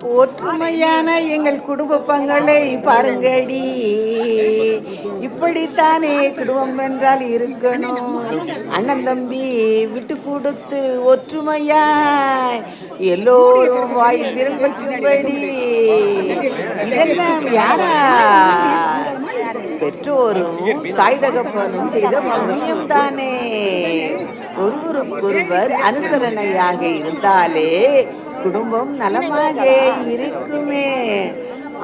ஒற்றுமையான எங்கள் குடும்ப பங்களை பாருங்கடி. இப்படித்தானே குடும்பம் என்றால் இருக்கணும். அண்ணன் தம்பி விட்டு கொடுத்து ஒற்றுமையாய் எல்லோரும் வாயில் விரல் வைக்கும்படி. இதெல்லாம் யாரா? பெற்றோரும் தாய் தகப்பனும் செய்த புண்ணியம் தானே. ஒருவருக்கொருவர் அனுசரணையாக இருந்தாலே குடும்பம் நலமாக இருக்குமே.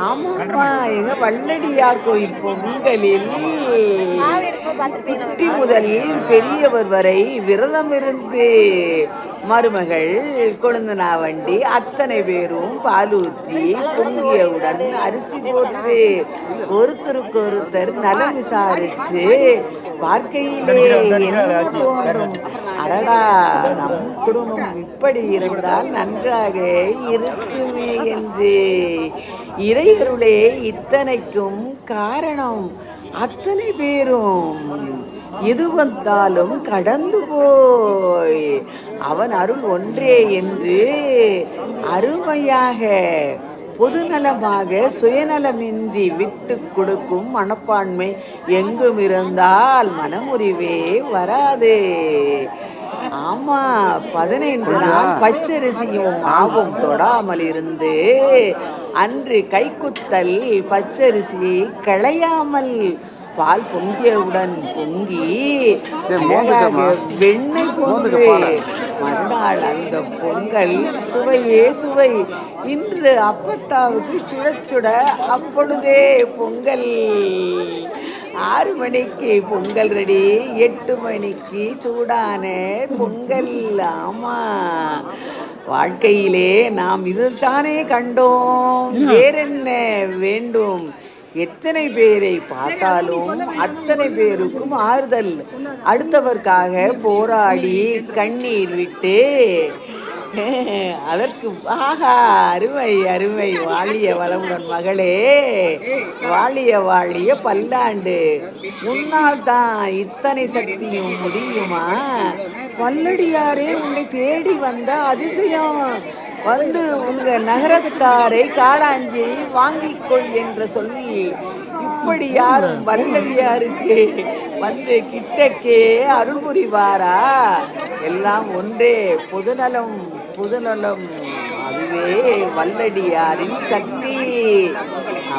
ஆமாம்மா, எங்க வள்ளடியார் கோயில் பொங்கலில் குட்டி முதல் பெரியவர் வரை விரதம் இருந்து மருமகள் கொழுந்தனா வண்டி அத்தனை பேரும் பாலூற்றி பொங்கியவுடன் அரிசி போட்டு ஒருத்தருக்கு ஒருத்தர் நலம் விசாரிச்சு பார்க்கையிலே என்ன தோன்றும், அடடா நம் குடும்பம் இப்படி இருந்தால் நன்றாக இருக்குமே என்று. இறையருளே இத்தனைக்கும் காரணம். அத்தனை பேரும் எது வந்தாலும் கடந்து போய் அவன் அருள் ஒன்றே என்று அருமையாக பொதுநலமாக சுயநலமின்றி விட்டு கொடுக்கும் மனப்பான்மை எங்கும் இருந்தால் மனமுறிவே வராது. ஆமா, 15 நாள் பச்சரிசியும் மாவும் தொடாமல் இருந்து அன்று கைக்குத்தல் பச்சரிசியை களையாமல் பால் பொங்கியவுடன் பொங்கி அழகாக வெண்ணெய் போன்று மறுநாள் அந்த பொங்கல் சுவையே சுவை. இன்று அப்பத்தாவுக்கு சுட சுட அப்பொழுதே பொங்கல். 6 மணிக்கு பொங்கல் ரெடி, 8 மணிக்கு சூடான பொங்கல். ஆமா, வாழ்க்கையிலே நாம் இதுதானே கண்டோம், வேறென்ன வேண்டும்? எத்தனை பேரை பார்த்தாலும் அத்தனை பேருக்கும் ஆறுதல், அடுத்தவர்க்காக போராடி கண்ணீர் விட்டு அதற்கு ஆஹா அருமை அருமை. வாழிய வளமுடன் மகளே, வாழிய வாழிய பல்லாண்டு. உன்னால் தான் இத்தனை சக்தியும் முடியுமா? பல்லடியாரே உன்னை தேடி வந்த அதிசயம். வந்து உங்க நகரத்தாரை காளாஞ்சி வாங்கிக்கொள் என்ற சொல்லி இப்படி யாரும் வல்லடியாருக்கு வந்து கிட்டக்கே அருள் புரிவாரா? எல்லாம் ஒன்றே, பொதுநலம் பொதுநலம். அதுவே வல்லடியாரின் சக்தி.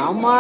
ஆமா.